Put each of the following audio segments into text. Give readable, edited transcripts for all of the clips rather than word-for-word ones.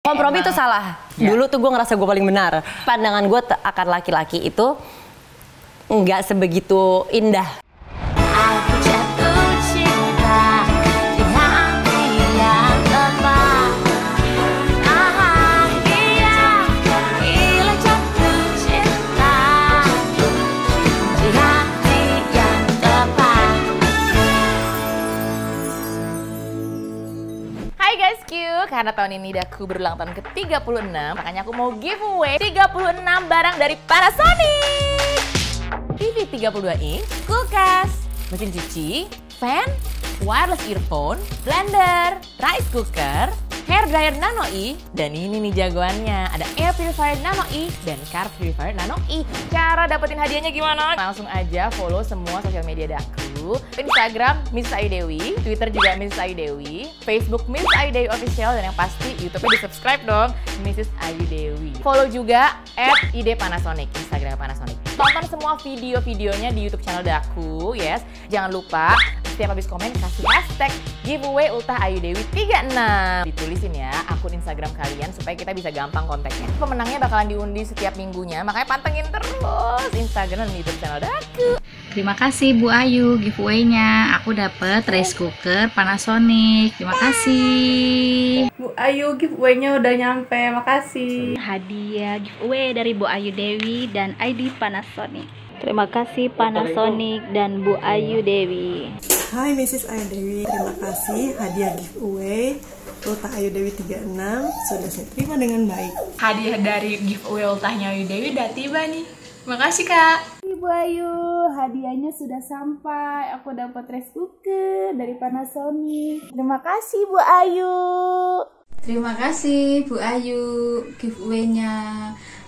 Kompromi itu salah. Dulu tuh gue ngerasa gue paling benar. Pandangan gue akan laki-laki itu nggak sebegitu indah. Aku jatuh cinta di hati yang tepat. Iya, gila jatuh cinta di hati yang tepat. Hai guys Q, karena tahun ini Daku berulang tahun ke-36, makanya aku mau giveaway 36 barang dari Panasonic. TV 32 inch, kulkas, mesin cuci, fan, wireless earphone, blender, rice cooker, hair dryer Nano E, dan ini nih jagoannya, ada air purifier Nano E dan car purifier Nano E. Cara dapetin hadiahnya gimana? Langsung aja follow semua sosial media Daku, Instagram Miss Ayu Dewi, Twitter juga Miss Ayu Dewi, Facebook Miss Ayu Dewi Official, dan yang pasti YouTube-nya di-subscribe dong, Mrs. Ayu Dewi. Follow juga @id_panasonic, Instagram Panasonic. Tonton semua video-videonya di YouTube channel Daku, yes. Jangan lupa setiap habis komen kasih hashtag giveaway Ultah Ayu Dewi 36. Ditulisin ya akun Instagram kalian supaya kita bisa gampang kontaknya. Pemenangnya bakalan diundi setiap minggunya, makanya pantengin terus Instagram dan YouTube channel Daku. Terima kasih Bu Ayu giveaway-nya. Aku dapet rice cooker Panasonic. Terima kasih. Bu Ayu giveaway-nya udah nyampe, makasih. Hadiah giveaway dari Bu Ayu Dewi dan ID Panasonic. Terima kasih Panasonic dan Bu Ayu Dewi. Hai Mrs. Ayu Dewi, terima kasih hadiah giveaway Ultah Ayu Dewi 36 sudah saya terima dengan baik. Hadiah dari giveaway ultahnya Ayu Dewi udah tiba nih. Makasih Kak. Bu Ayu, hadiahnya sudah sampai. Aku dapat rice cooker dari Panasonic. Terima kasih Bu Ayu. Terima kasih Bu Ayu giveaway-nya.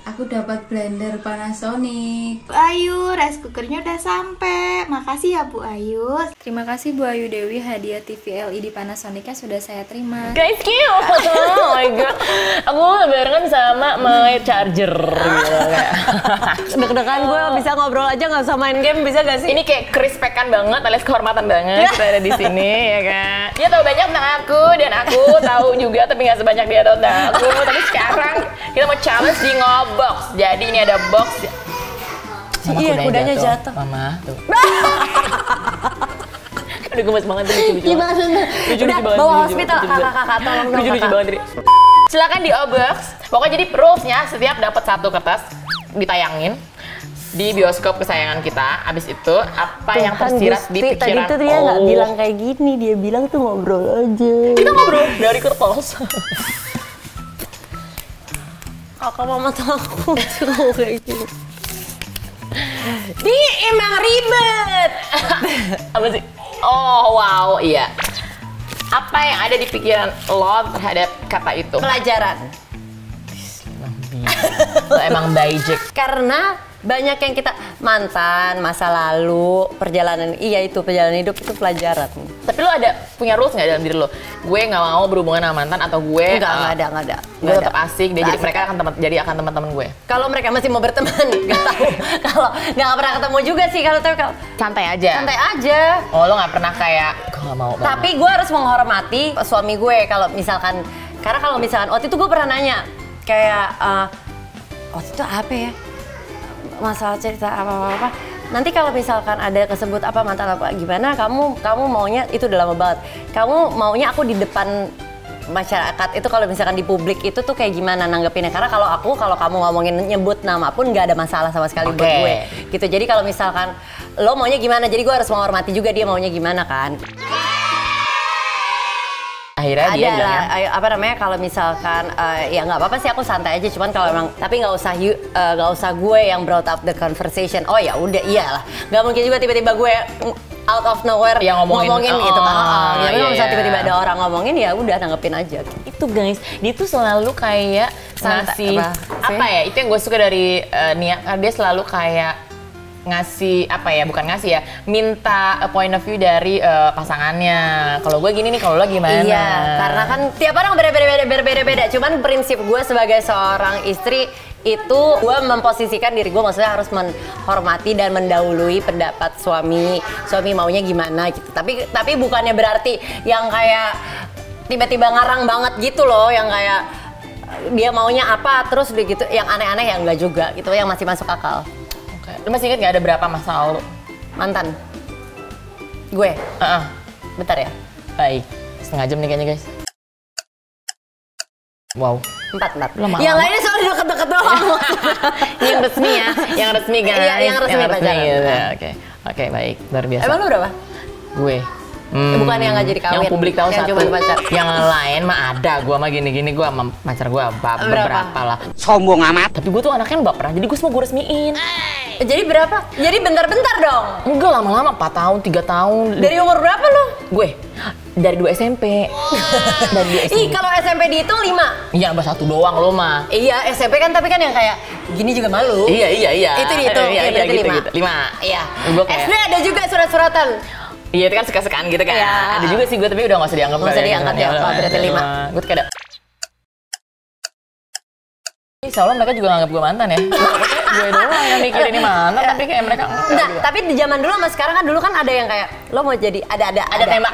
Aku dapat blender Panasonic. Bu Ayu, rice cookernya udah sampai. Makasih ya Bu Ayu. Terima kasih Bu Ayu Dewi, hadiah TV LED Panasonicnya sudah saya terima. Guys Q, oh my god, aku barengan sama my charger gitu kayak. Deg-degan gue bisa ngobrol aja nggak usah main game, bisa gak sih? Ini kayak kerespekan banget, alias kehormatan banget kita ada di sini ya kan. Dia tahu banyak tentang aku dan aku tahu juga, tapi nggak sebanyak dia tahu tentang aku. Tapi sekarang kita mau challenge di box. Jadi ini ada box. Mama, iya, kudanya jatuh. Mama, tuh. Aduh, gemes banget tuh, lucu-lucu banget. Lucu-lucu banget. Bawa hospital, kakak-kakak, tolong dong. Lucu-lucu banget, Dri. Silakan di box. Pokoknya jadi rules-nya setiap dapat satu kertas ditayangin di bioskop kesayangan kita. Abis itu apa yang tersirat di pikiran? Tadi tuh dia nggak bilang kayak gini, dia bilang tuh ngobrol aja. Kita ngobrol dari kertas. Kakak mama takut kayak gini. Di emang ribet. Apa sih? Oh wow, iya. Apa yang ada di pikiran lo terhadap kata itu? Pelajaran. Lo emang bajik. Karena banyak yang kita mantan, masa lalu, perjalanan, iya itu perjalanan hidup itu pelajaran. Tapi lo ada punya rules nggak dalam diri lo? Gue nggak mau berhubungan sama mantan atau gue nggak ada. Gue tetap asik, jadi mereka akan teman-teman gue. Kalau mereka masih mau berteman, nggak tahu. Kalau nggak pernah ketemu juga sih, kalau santai aja. Santai aja. Oh, lo nggak pernah kayak gue nggak mau banget. Tapi gue harus menghormati suami gue kalau misalkan, karena kalau misalkan waktu itu gue pernah nanya kayak waktu itu apa ya? Masalah cerita apa-apa. Nanti kalau misalkan ada kesebut apa mantan apa gimana, kamu maunya itu udah lama banget. Kamu maunya aku di depan masyarakat itu kalau misalkan di publik itu tuh kayak gimana nanggepinnya? Karena kalau kamu ngomongin nyebut nama pun nggak ada masalah sama sekali buat gue. Gitu. Jadi kalau misalkan lo maunya gimana, jadi gue harus menghormati juga dia maunya gimana kan. Akhirnya dia bilang apa namanya, kalau misalkan ya nggak apa-apa sih, aku santai aja, cuman kalau emang tapi nggak usah gue yang brought up the conversation. Oh ya udah, iyalah, nggak mungkin juga tiba-tiba gue out of nowhere yang ngomongin gitu kan. Tapi kalau misalnya tiba-tiba ada orang ngomongin, ya udah tanggepin aja. Itu guys, dia tuh selalu kayak ngasih apa ya, itu yang gue suka dari Nia, karena dia selalu kayak ngasih apa ya, bukan ngasih ya, minta point of view dari pasangannya. Kalau gue gini nih, kalau lo gimana? Iya, karena kan tiap orang berbeda-beda. Cuman prinsip gue sebagai seorang istri itu gue memposisikan diri gue, maksudnya harus menghormati dan mendahului pendapat suami maunya gimana gitu. Tapi bukannya berarti yang kayak tiba-tiba ngarang banget gitu loh, yang kayak dia maunya apa, terus udah gitu yang aneh-aneh yang enggak juga gitu, yang masih masuk akal. Oke. Lu masih inget nggak ada berapa masa lalu? Mantan gue? Bentar ya. Baik, setengah jam nih kayaknya guys. Wow. 4. Lama. Yang lainnya soalnya deket-deket doang. Yang resmi ya, yang resmi guys. Iya, yang resmi pacaran. Gitu. Oke, baik, luar biasa. Emang lu berapa? Gue. Bukan yang nggak jadi kawin. Yang publik tahu yang satu. cuma pacar. Yang lain mah ada. Gua mah gini-gini. Gua sama pacar gua beberapa lah. Sombong amat. Tapi gua tuh anaknya baperan. Jadi gua semua gua resmiin. Jadi berapa? Jadi bentar-bentar dong. Enggak lama-lama, 4 tahun, 3 tahun. Dari umur berapa lo? Gue dari 2 SMP. Dari 2 SMP. Ih, kalau SMP dihitung 5. Iya, nambah 1 doang lo mah. Iya, SMP kan tapi kan yang kayak gini juga malu. Iya. Itu dihitung. Iya, berarti gitu. 5. Iya. Gua kayak SD ada juga surat-suratan. Iya, itu kan suka-sukaan gitu kan. Iya. Ada juga sih gue, tapi udah gak usah dianggap. Nggak usah diangkat ya, berarti 5. Gue tuh kayak insya Allah mereka juga nganggap gue mantan ya. Gue doang yang mikir ini mantan, tapi kayak mereka enggak. Tapi di zaman dulu sama sekarang kan dulu kan ada yang kayak lo mau jadi ada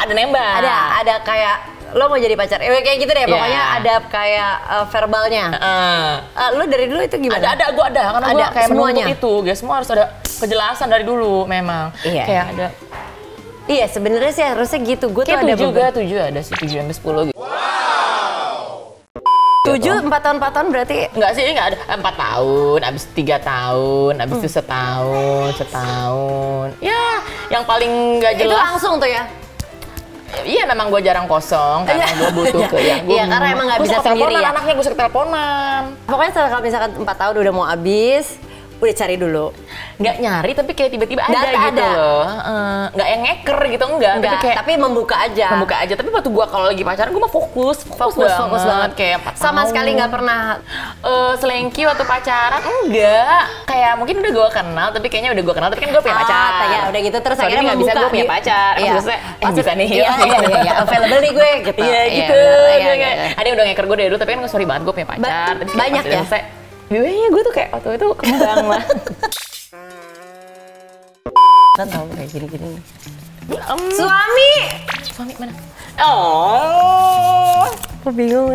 nembak. Ada kayak lo mau jadi pacar. Kayak gitu deh. Yeah. Pokoknya ada kayak verbalnya. Lo dari dulu itu gimana? Ada, gue ada. Karena gue kayak semuanya menuntut itu. Guys, semua harus ada kejelasan dari dulu memang. Iya. Kayak ada. Iya, sebenarnya sih harusnya gitu. Gue tuh ada 7 ada sih, 7 sampai 10 gitu. 7, 4 tahun berarti? Enggak sih, enggak ada. 4 tahun, abis 3 tahun, abis itu setahun. Ya, yang paling nggak jelas. Itu langsung tuh ya? Iya, memang gue jarang kosong karena gue butuh ke yang gue. Iya, karena emang nggak bisa sendiri ya. Anaknya gue suka teleponan. Pokoknya kalau misalkan 4 tahun udah mau habis, udah cari dulu. Nggak nyari tapi kayak tiba-tiba ada gitu loh. Nggak yang ngeker gitu, enggak. Tapi membuka aja. Tapi waktu gue kalau lagi pacaran gue mah fokus banget. Kayak 4 sama tahun. sekali nggak pernah selengki waktu pacaran, enggak. Kayak mungkin udah gue kenal, tapi kayaknya udah gue kenal, tapi kan gue punya pacar. Ya udah gitu terus akhirnya nggak bisa gue punya pacar. Maksudnya bisa nih. Iya, available nih gue gitu. Iya gitu. Ada yang udah ngeker gue dari dulu, tapi kan sorry banget gue punya pacar. Banyak ya? Biasanya gue tuh kayak waktu itu kembang lah. Kan tahu kayak gini-gini. Suami mana? Oh, aku bingung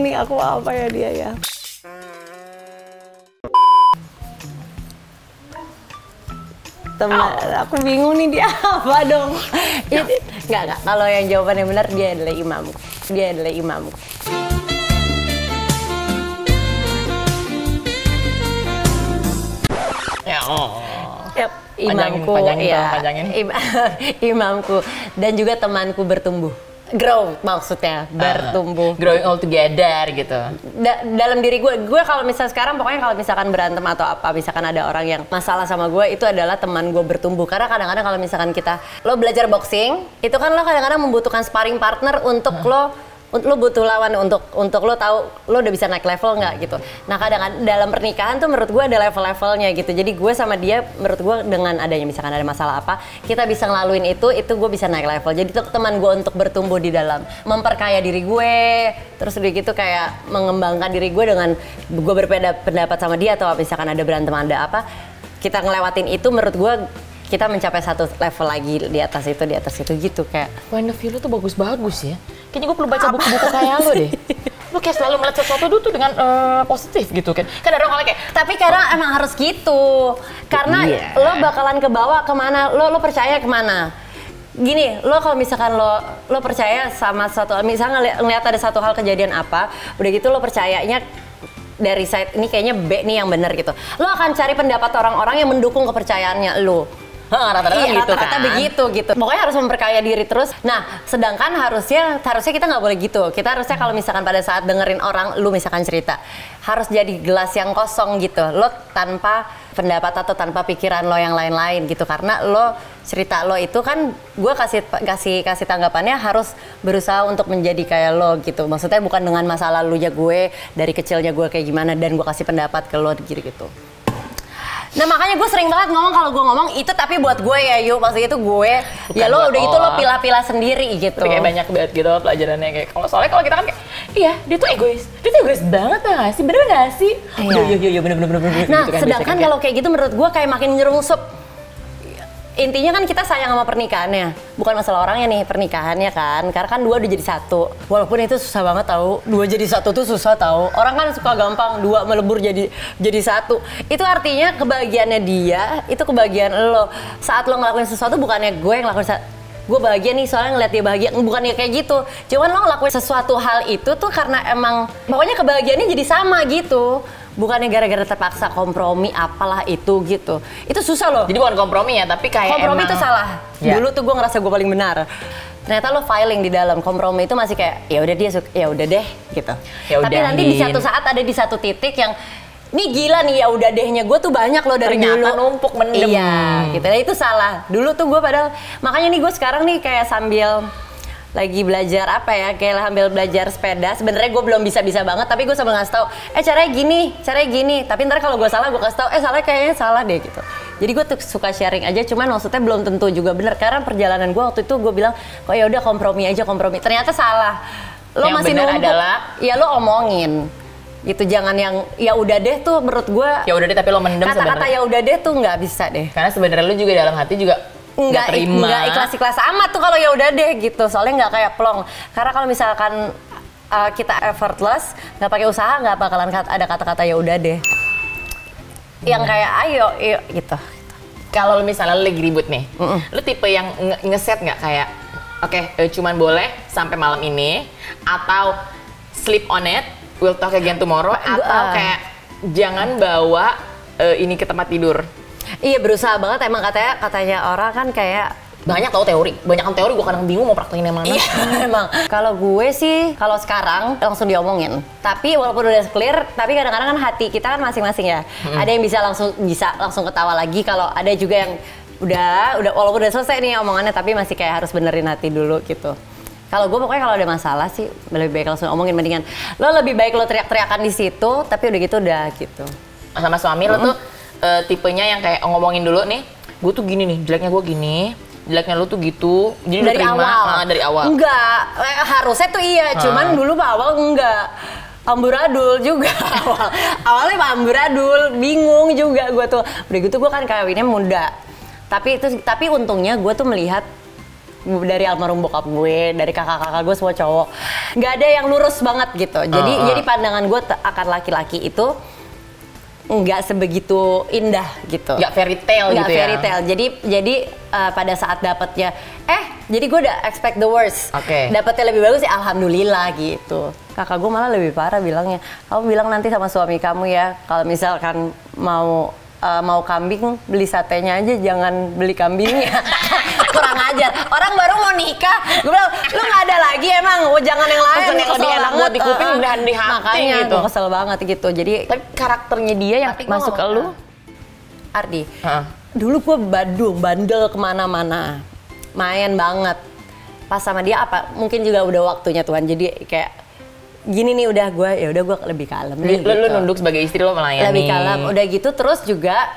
nih. Aku apa ya dia ya? Teman, aku bingung nih dia apa dong? Enggak. Kalau yang jawabannya benar dia adalah imamku. Imamku, imamku dan juga temanku bertumbuh. Grow maksudnya bertumbuh. Growing all together gitu. Dalam diri gue kalau misalnya sekarang pokoknya kalau misalkan berantem atau apa, misalkan ada orang yang masalah sama gue, itu adalah teman gue bertumbuh. Karena kadang-kadang kalau misalkan lo belajar boxing, itu kan lo kadang-kadang membutuhkan sparring partner untuk lo butuh lawan untuk lo tahu lo udah bisa naik level nggak gitu. Nah kadang-kadang dalam pernikahan tuh menurut gue ada level-levelnya gitu. Jadi gue sama dia menurut gue dengan adanya misalkan ada masalah apa, kita bisa ngelaluin itu gue bisa naik level. Jadi itu teman gue untuk bertumbuh di dalam memperkaya diri gue, terus udah gitu kayak mengembangkan diri gue dengan gue berbeda pendapat sama dia atau misalkan ada berantem ada apa, kita ngelewatin itu menurut gue kita mencapai satu level lagi di atas itu gitu kayak. Point of view lu tuh bagus-bagus ya. Kayaknya gue perlu baca buku-buku kayak lo deh. Lo kayak selalu melihat sesuatu tuh dengan positif gitu kan. Kan ada orang kayak, tapi kadang emang harus gitu. Karena lo bakalan kebawa kemana, lo percaya kemana. Gini, lo kalau misalkan lo percaya sama satu, misalnya ngeliat ada satu hal kejadian apa, udah gitu lo percayanya dari side ini kayaknya B nih yang benar gitu. Lo akan cari pendapat orang-orang yang mendukung kepercayaannya lo. Rata-rata gitu rata-rata kan. begitu gitu. Pokoknya harus memperkaya diri terus. Nah, sedangkan harusnya kita nggak boleh gitu. Kita harusnya kalau misalkan pada saat dengerin orang, lu misalkan cerita, harus jadi gelas yang kosong gitu. Lo tanpa pendapat atau tanpa pikiran lo yang lain-lain gitu. Karena lo cerita lo itu kan, gue kasih tanggapannya harus berusaha untuk menjadi kayak lo gitu. Maksudnya bukan dengan masa lalunya gue, dari kecilnya gue kayak gimana, dan gue kasih pendapat ke lo gitu. Nah makanya gue sering banget ngomong kalau gue ngomong itu tapi buat gue ya yuk, maksudnya itu gue bukan ya lo udah gitu lo pilah-pilah sendiri gitu. Tapi kayak banyak banget gitu pelajarannya kayak soalnya kalau kita kan kayak iya dia tuh egois banget gak sih, bener gak sih? Iya bener. Nah gitu kan, sedangkan kalau kayak gitu menurut gue kayak makin nyerungsup. intinya kan kita sayang sama pernikahannya, bukan masalah orangnya nih, pernikahannya kan. Karena kan dua udah jadi satu. Walaupun itu susah banget tahu. Dua jadi satu tuh susah tahu. Orang kan suka gampang dua melebur jadi satu. Itu artinya kebahagiaannya dia, itu kebahagiaan lo. Saat lo ngelakuin sesuatu bukannya gue yang ngelakuin gue bahagia nih soalnya ngeliat dia bahagia, bukannya kayak gitu. Cuman lo ngelakuin sesuatu hal itu tuh karena emang pokoknya kebahagiaannya jadi sama gitu. Bukannya gara-gara terpaksa kompromi apalah itu gitu. Itu susah loh. Jadi bukan kompromi ya, tapi kayak kompromi emang... itu salah. Ya. Dulu tuh gue ngerasa gue paling benar. Ternyata lo filing di dalam kompromi itu masih kayak ya udah dia ya udah deh gitu. Tapi nanti di satu saat ada di satu titik yang nih gila nih ya udah dehnya gue tuh banyak loh dari ternyata dulu. numpuk mendem. Iya, gitu. Nah, itu salah. Dulu tuh gue padahal makanya nih gue sekarang nih kayak sambil lagi belajar apa ya, kayak sambil belajar sepeda. Sebenarnya gue belum bisa banget, tapi gue sambil ngasih tahu, caranya gini. Tapi ntar kalau gue salah gue kasih tahu, salah kayaknya salah deh gitu. Jadi gue tuh suka sharing aja, cuman maksudnya belum tentu juga bener. Karena perjalanan gue waktu itu gue bilang, kok ya udah kompromi aja kompromi. Ternyata salah. Lo yang masih numpuk. Adalah, ya lo omongin. Gitu, jangan yang ya udah deh tuh menurut gue. Ya udah deh tapi lo mendem sebenarnya. Kata-kata ya udah deh tuh nggak bisa deh. Karena sebenarnya lo juga dalam hati juga nggak ikhlas amat tuh kalau ya udah deh gitu, soalnya nggak kayak plong. Karena kalau misalkan kita effortless, nggak pakai usaha, nggak bakalan ada kata-kata ya udah deh. Yang kayak ayo gitu. Kalau misalnya lo lagi ribut nih, lo tipe yang ngeset nggak kayak oke, cuman boleh sampai malam ini, atau sleep on it, we'll talk again tomorrow, atau kayak jangan bawa ini ke tempat tidur. Iya, berusaha banget emang katanya orang kan kayak banyak tau teori, gue kadang bingung mau praktekin yang mana. Iya, emang. Kalau gue sih, kalau sekarang langsung diomongin. Tapi walaupun udah clear, tapi kadang-kadang kan hati kita kan masing-masing ya. Ada yang bisa langsung ketawa lagi, kalau ada juga yang udah walaupun udah selesai nih omongannya, tapi masih kayak harus benerin hati dulu gitu. Kalau gue pokoknya kalau ada masalah sih lebih baik langsung omongin, mendingan lo lebih baik lo teriak-teriakan di situ, tapi udah gitu. Sama suami lo tuh tipenya yang kayak ngomongin dulu nih, gue tuh gini nih, jeleknya gue gini, jeleknya lu tuh gitu. Jadi dari awal. Enggak, harusnya tuh iya, cuman dulu awal enggak. Amburadul juga awalnya amburadul, bingung juga gue tuh. Udah gitu gue kan kawinnya muda. Tapi untungnya gue tuh melihat dari almarhum bokap gue, dari kakak-kakak gue semua cowok. Nggak ada yang lurus banget gitu. Jadi pandangan gue akan laki-laki itu nggak sebegitu indah gitu. Nggak fairy tale gitu ya? Nggak fairy tale. Jadi pada saat dapetnya, jadi gue udah expect the worst. Dapetnya lebih bagus ya alhamdulillah gitu. Kakak gue malah lebih parah bilangnya, kamu bilang nanti sama suami kamu ya, kalau misalkan mau kambing, beli satenya aja, jangan beli kambingnya. Kurang ajar. Orang baru mau nikah, gue bilang, lu nggak ada lagi emang, jangan yang lain. Yang lebih enak buat di kuping dan di hati. Makanya gitu. gue kesel banget gitu. Jadi tapi karakternya dia yang masuk ke lu, Ardi. Dulu gue bandel kemana-mana, main banget. Pas sama dia mungkin juga udah waktunya Tuhan. Jadi kayak gini nih udah gue lebih kalem nih. Lu nunduk sebagai istri lo melayani. Lebih kalem. Udah gitu terus juga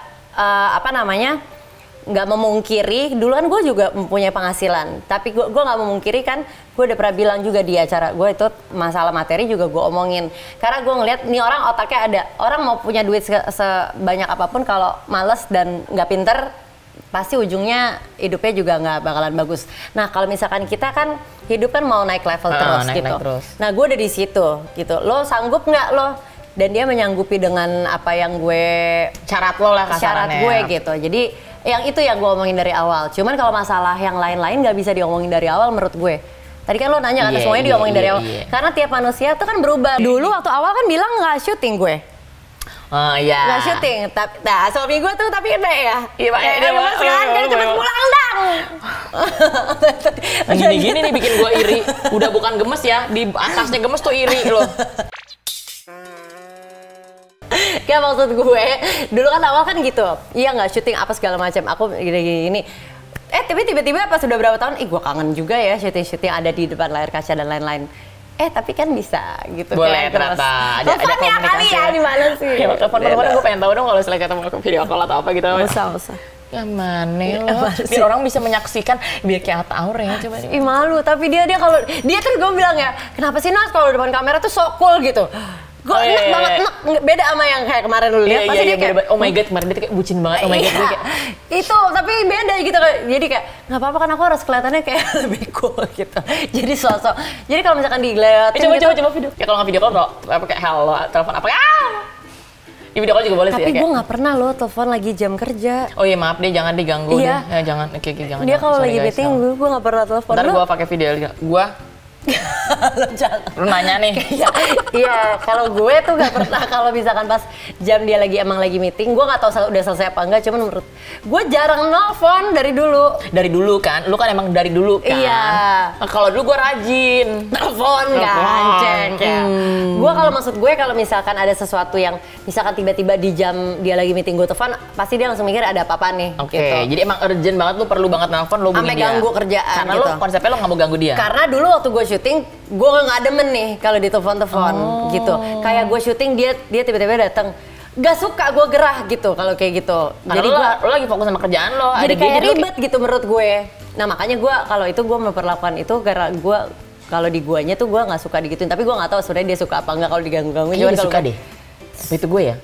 nggak memungkiri, duluan gue juga mempunyai penghasilan, tapi gue nggak memungkiri kan, gue udah pernah bilang juga di acara gue itu masalah materi juga gue omongin, karena gue ngeliat nih orang otaknya ada, orang mau punya duit sebanyak apapun kalau males dan nggak pinter, pasti ujungnya hidupnya juga nggak bakalan bagus. Nah kalau misalkan kita kan hidup kan mau naik level terus gitu, nah gue udah di situ gitu, lo sanggup nggak lo? Dan dia menyanggupi dengan apa yang gue syarat lo lah kasarannya. Syarat gue gitu, jadi yang itu yang gue omongin dari awal. Cuman kalau masalah yang lain-lain nggak bisa diomongin dari awal menurut gue. Tadi kan lo nanya kan semuanya diomongin dari awal. Karena tiap manusia tuh kan berubah. Dulu waktu awal kan bilang nggak syuting gue. Oh iya. Nggak syuting. Nah suami gue tuh tapi udah ya. Iya pak. Sekarang kan cepet pulang dong. Gini-gini nih bikin gue iri. Udah bukan gemes ya, di atasnya gemes tuh iri loh. Gak, maksud gue, dulu kan awal kan gitu, iya nggak syuting apa segala macam, aku gini. Tapi tiba-tiba pas sudah berapa tahun, gue kangen juga ya syuting ada di depan layar kaca dan lain-lain. Tapi kan bisa gitu. Boleh ternyata, ada komunikasi. Kali ya, di mana sih? Ya, telepon-teleponan gue pengen tahu dong kalau misalnya ketemu video call atau apa gitu. Usah. Ya mana loh, biar orang bisa menyaksikan, biar kayak tahu ya coba. Malu, tapi dia kalau dia kan gue bilang ya, kenapa sih Nas kalau depan kamera tuh sok cool gitu. Gue enak banget, beda sama yang kayak kemarin lu lihat. Pasti dia kayak, oh my god, kemarin dia kayak bucin banget, oh my god. Kayak, itu, tapi beda gitu. Jadi kayak, nggak apa-apa kan aku harus kelihatannya kayak lebih cool gitu. Jadi sosok, jadi kalau misalkan dilihatin coba video. Ya kalau nggak video call, apa kayak halo, telepon apa kayak di video call juga boleh sih. Tapi gue nggak pernah loh telepon lagi jam kerja. Oh iya maaf deh, jangan diganggu deh. Ya jangan, oke jangan. Dia kalau lagi meeting, gue nggak pernah telepon. Ntar gue pakai video, gue lu nanya nih. Iya, kalau gue tuh gak pernah kalau misalkan pas jam dia emang lagi meeting, gue nggak tahu udah selesai apa enggak, cuman menurut gue jarang nelfon dari dulu. Dari dulu kan, lu kan emang dari dulu kan. Iya. Nah, kalau dulu gue rajin telepon kan, cek. Gue maksud gue kalau misalkan ada sesuatu yang misalkan tiba-tiba di jam dia lagi meeting gue telepon, pasti dia langsung mikir ada apa-apa nih. Oke, gitu. jadi emang urgent banget, lu perlu banget nelfon, lu hubungin dia. Sampai ganggu kerjaan. Karena gitu. lu konsepnya lu nggak mau ganggu dia. Karena dulu waktu gue syuting, gue nggak demen nih kalau ditelepon-telepon gitu. Kayak gue syuting dia tiba-tiba datang, gak suka gue gerah gitu kalau kayak gitu. Karena jadi lu lagi fokus sama kerjaan lo. Jadi kayak ribet gitu menurut gue. Nah makanya gue kalau itu gue memperlakukan itu karena gue kalau di guanya tuh gue nggak suka digituin. Tapi gue nggak tahu sebenarnya dia suka apa nggak kalau diganggu-ganggu. Iya dia suka deh. Itu gue ya?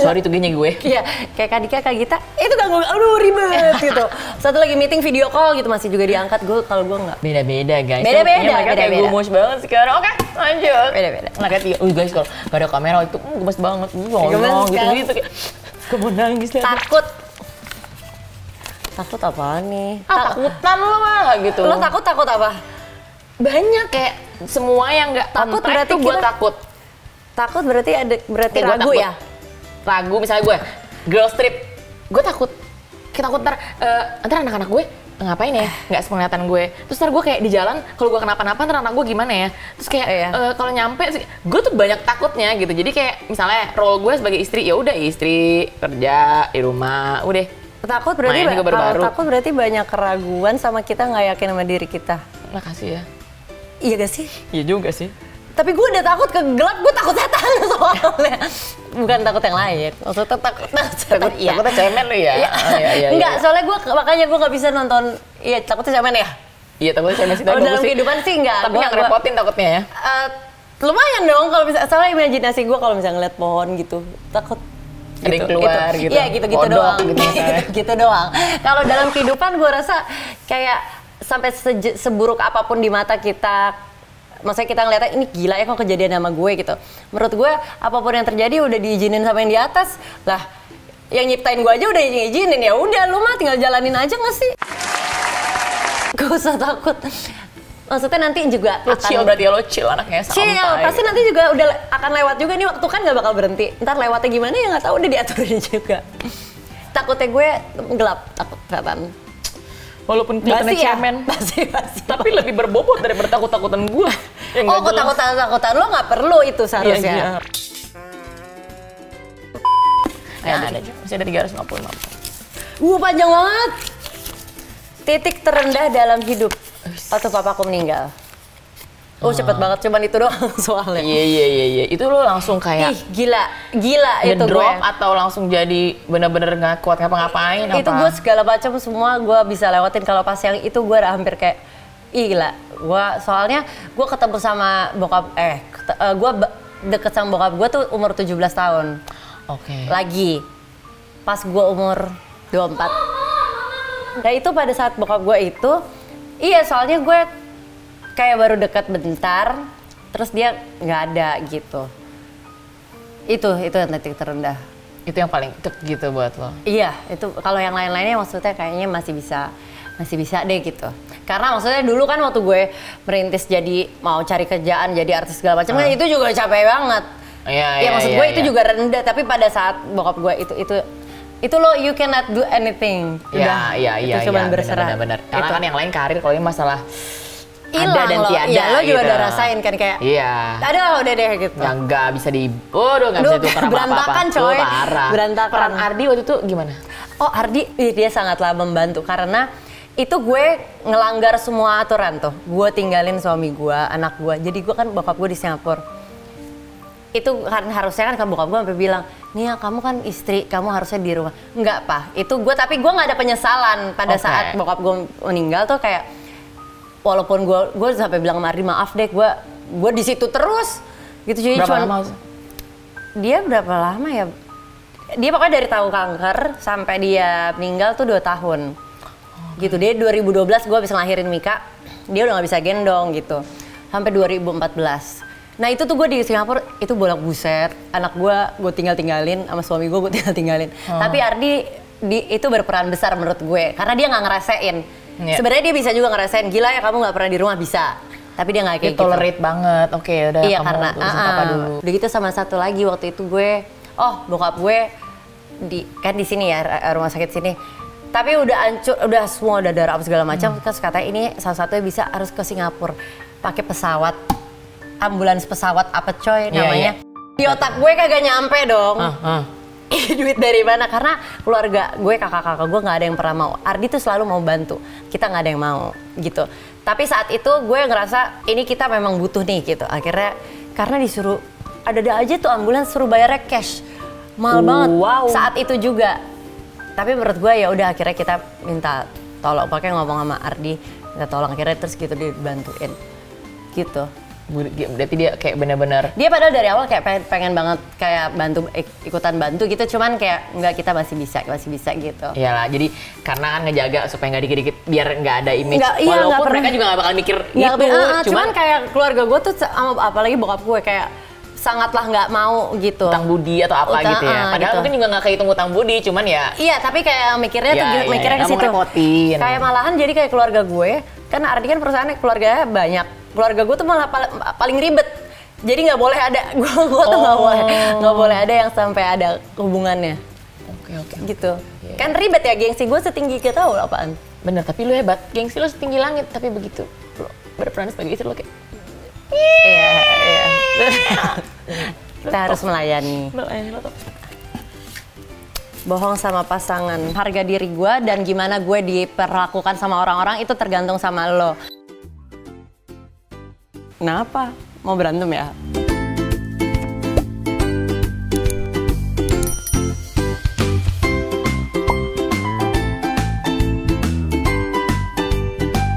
Sorry itu gue. Iya, kayak Kak Dika, Kak Gita, itu ganggu, aduh ribet gitu. Satu lagi meeting video call gitu masih juga diangkat, kalau gue nggak. Beda-beda guys. Beda-beda. Mereka kayak gumus banget sekarang. Oke, lanjut. Beda-beda. Nah kayak guys kalau nggak ada kamera itu gemes banget. Ngomong gitu kayak, gue mau nangis deh. Takut apaan nih? Takutan lo mah gitu. Lo takut apa? Banyak kayak semua yang nggak takut berarti gue takut. Takut berarti ragu ya? Ragu misalnya gue girls trip, gue takut. Takut ntar anak-anak gue ngapain ya? Nggak sepenglihatan gue. Terus ntar gue kayak di jalan, kalau gue kenapa-napa ntar anak gue gimana ya? Terus kayak kalau nyampe sih, gue tuh banyak takutnya gitu. Jadi kayak misalnya role gue sebagai istri, ya udah istri kerja di rumah, udah. Takut berarti banyak keraguan sama kita nggak yakin sama diri kita. Makasih ya. Iya gak sih? Iya juga sih. Tapi gue udah takut ke gelap, gue takut setan soalnya. Bukan takut yang lain, maksudnya takut setan. Iya. Takutnya cemen lu ya? Iya. Enggak, soalnya makanya gue gak bisa nonton, iya takutnya cemen ya? Iya takutnya cemen sih. Dalam kehidupan sih enggak. Tapi gak ngerepotin takutnya ya? Lumayan dong kalau bisa, soalnya imajinasi gue kalau misalnya ngeliat pohon gitu, takut. Ada yang keluar gitu. Iya gitu-gitu doang. Gitu doang. Kalau dalam kehidupan gue rasa kayak sampai seburuk apapun di mata kita, maksudnya kita ngeliatnya ini gila ya kok kejadian sama gue gitu. Menurut gue apapun yang terjadi udah diizinin sama yang di atas. Lah yang nyiptain gue aja udah ngizinin, ya udah lu mah tinggal jalanin aja nggak sih? Gak usah takut. Maksudnya nanti juga lo chill berarti ya, lo chill anaknya santai. Chill, pasti nanti juga udah akan lewat juga nih, waktu kan gak bakal berhenti. Ntar lewatnya gimana ya nggak tahu, udah diaturin juga. Takutnya gue gelap, takut setan. Walaupun kelihatannya cemen, tapi lebih berbobot dari bertakut-takutan gue. Oh, ketakutan lo nggak perlu itu seharusnya. Iya. Ada juga, masih ada 350. Panjang banget. Titik terendah dalam hidup waktu papaku meninggal. Cepet banget, cuman itu doang soalnya. Iya. Itu lo langsung kayak gila itu drop gue. Atau langsung jadi bener-bener nggak kuat ngapa-ngapain? Itu gue segala macam semua gue bisa lewatin. Kalau pas yang itu gue hampir kayak gila. Soalnya gue ketemu sama bokap, gue deket sama bokap gue tuh umur 17 tahun. Oke. Lagi pas gue umur 24. Nah itu pada saat bokap gue itu, iya soalnya gue kayak baru dekat bentar, terus dia nggak ada gitu. Itu yang titik terendah. Itu yang paling tek gitu buat lo? Iya, itu kalau yang lain-lainnya maksudnya kayaknya masih bisa deh gitu. Karena maksudnya dulu kan waktu gue merintis jadi mau cari kerjaan, jadi artis segala macam, kan itu juga capek banget. Iya, maksud gue itu juga rendah, tapi pada saat bokap gue itu lo you cannot do anything. Iya. Itu cuma berserah. Benar. Karena kan yang lain karir, kalau ini masalah hilang ada dan lo. tiada. Iya, lo juga gitu. udah rasain kan kayak. Iya. Ada udah deh gitu. Yang nggak bisa nggak bisa tukar apa-apa. Berantakan coy. Parah. Berantakan. Peran Ardi waktu itu gimana? Oh Ardi, dia sangatlah membantu karena itu gue ngelanggar semua aturan tuh. Gue tinggalin suami gue, anak gue. Jadi gue kan bokap gue di Singapura. Itu kan harusnya kan bokap gue sampai bilang, Nia kamu kan istri, kamu harusnya di rumah. Enggak Pak, itu gue, tapi gue nggak ada penyesalan pada saat bokap gue meninggal tuh kayak, walaupun gue sampai bilang sama Ardi maaf deh, gue di situ terus gitu. Jadi berapa lama? dia berapa lama ya? Dia pokoknya dari tahu kanker sampai dia meninggal tuh 2 tahun. Gitu, dia 2012 gue bisa ngelahirin Mika, dia udah gak bisa gendong gitu. Sampai 2014. Nah itu tuh gue di Singapura, itu bolak buset. Anak gue tinggalin sama suami gue tinggalin. Tapi Ardi itu berperan besar menurut gue, karena dia gak ngerasain. Sebenarnya dia bisa juga ngerasain, gila ya kamu gak pernah di rumah, bisa. Tapi dia gak kayak gitu. Tolerate banget, oke udah iya, kamu karena papa dulu. Udah gitu sama satu lagi waktu itu gue, bokap gue kan di sini ya, rumah sakit sini. Tapi udah hancur, udah semua udah darah segala macam. Terus katanya ini salah satunya bisa harus ke Singapura pakai pesawat, ambulans pesawat apa coy namanya. Di otak gue kagak nyampe dong. Duit dari mana? Karena keluarga gue, kakak-kakak gue nggak ada yang pernah mau. Ardi tuh selalu mau bantu, kita nggak ada yang mau gitu. Tapi saat itu gue ngerasa ini kita memang butuh nih gitu. Akhirnya karena disuruh ada aja tuh ambulans suruh bayarnya cash, mahal banget. Saat itu juga. Tapi menurut gue ya udah akhirnya kita minta tolong, pakai ngomong sama Ardi, minta tolong, akhirnya terus gitu dibantuin gitu. Berarti dia kayak benar-benar. Dia padahal dari awal kayak pengen banget kayak ikutan bantu gitu, cuman kayak enggak, kita masih bisa gitu. Iyalah, jadi karena kan ngejaga supaya nggak dikit-dikit biar nggak ada image. Iya, walaupun mereka juga nggak bakal mikir gitu. Cuman kayak keluarga gue tuh, apalagi bokap gue kayak sangatlah nggak mau gitu. Utang budi atau apa gitu ya. Padahal gitu. mungkin juga nggak kehitung utang budi, cuman ya. Iya, tapi kayak mikirnya mikirnya ke situ. Kayak malahan jadi kayak keluarga gue, kan Ardi kan perusahaannya keluarganya banyak. Keluarga gue tuh malah paling ribet. Jadi nggak boleh ada, gue tuh nggak boleh ada yang sampai ada hubungannya. Oke. Gitu. Kan ribet ya, gengsi gue setinggi kita tahu apaan. Bener, tapi lu hebat. Gengsi lu setinggi langit, tapi begitu lu berperan sebagai istri lu kayak. Iya. Kita harus melayani. Bohong sama pasangan. Harga diri gue dan gimana gue diperlakukan sama orang-orang itu tergantung sama lo. Kenapa? Mau berantem ya?